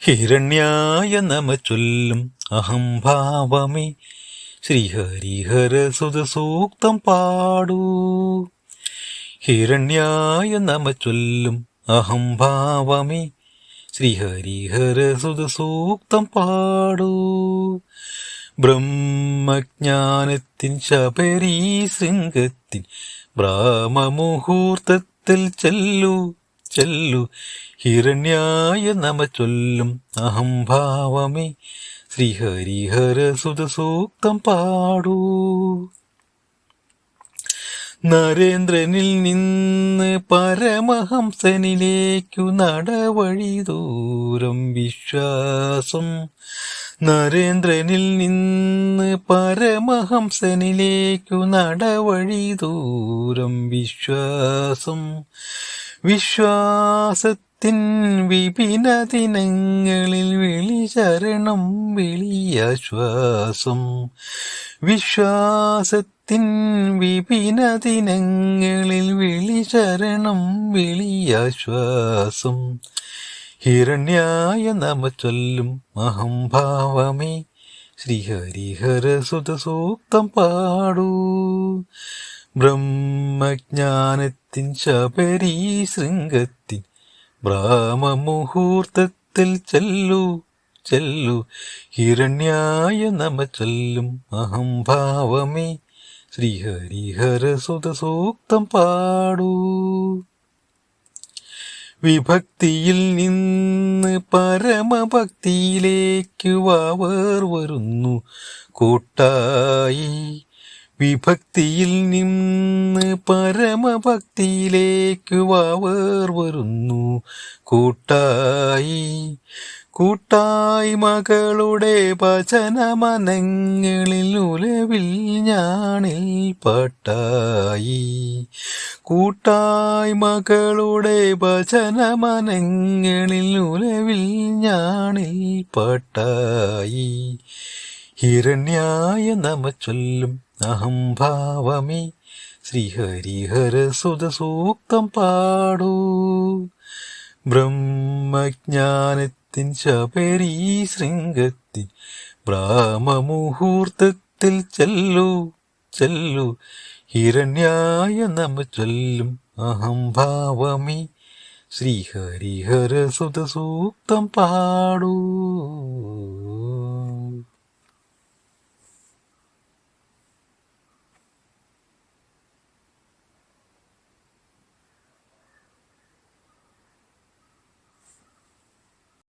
ഹിരണ്യായ നമ ചൊല്ലും അഹംഭാവമേ ശ്രീഹരിഹരസുതസൂക്തം പാടൂ. ഹിരണ്യായ നമ ചൊല്ലും അഹംഭാവമേ ശ്രീഹരിഹരസുതസൂക്തം പാടൂ. ബ്രഹ്മജ്ഞാനത്തിൻ ശബരീ ശൃംഗത്തിൻ ബ്രാഹ്മമുഹൂർത്തത്തിൽ ചെല്ലു ചെല്ലു. ഹിരണ്യായ നമ ചൊല്ലും അഹംഭാവമേ ശ്രീഹരിഹരസുതസൂക്തം പാടൂ. നരേന്ദ്രനിൽ നിന്ന് പരമഹംസനിലേക്കു നടവഴി ദൂരം വിശ്വാസം. നരേന്ദ്രനിൽ നിന്ന് പരമഹംസനിലേക്കു നടവഴി ദൂരം വിശ്വാസം. വിശ്വാസത്തിൻ വിപിന ദിനങ്ങളിൽ വിളിചരണം വിളിയാശ്വാസം. വിശ്വാസത്തിൻ വിപിന ദിനങ്ങളിൽ വിളിചരണം വിളിയാശ്വാസം. ഹിരണ്യായ നമ ചൊല്ലും അഹംഭാവമേ ശ്രീഹരിഹരസുതസൂക്തം പാടൂ. ബ്രഹ്മജ്ഞാനത്തിൻ ശബരീ ശൃംഗത്തിൻ ബ്രാഹ്മമുഹൂർത്തത്തിൽ ചെല്ലു ചെല്ലു. ഹിരണ്യായ നമ ചൊല്ലും അഹംഭാവമേ ശ്രീഹരിഹരസുതസൂക്തം പാടൂ. വിഭക്തിയിൽ നിന്ന് പരമഭക്തിയിലേക്ക് വാവർ വരുന്നു കൂട്ടായി. വിഭക്തിയിൽ നിന്ന് പരമഭക്തിയിലേക്ക് വാവർ വരുന്നു കൂട്ടായി. കൂട്ടായി മകളുടെ ഭജനമനങ്ങളിൽ ഉലവിൽ ഞാണിൽ പാട്ടായി. കൂട്ടായി മകളുടെ ഭജനമനങ്ങളിൽ ഉലവിൽ ഞാണിൽ പാട്ടായി. ഹിരണ്യായ നമ ചൊല്ലും അഹംഭാവമേ ശ്രീഹരിഹരസുതസൂക്തം പാടൂ. ബ്രഹ്മജ്ഞാനത്തിൻ ശബരീ ശൃംഗത്തിൻ ബ്രാഹ്മമുഹൂർത്തത്തിൽ ചെല്ലു ചെല്ലു. ഹിരണ്യായ നമ ചൊല്ലും അഹംഭാവമേ ശ്രീഹരിഹരസുതസൂക്തം പാടൂ.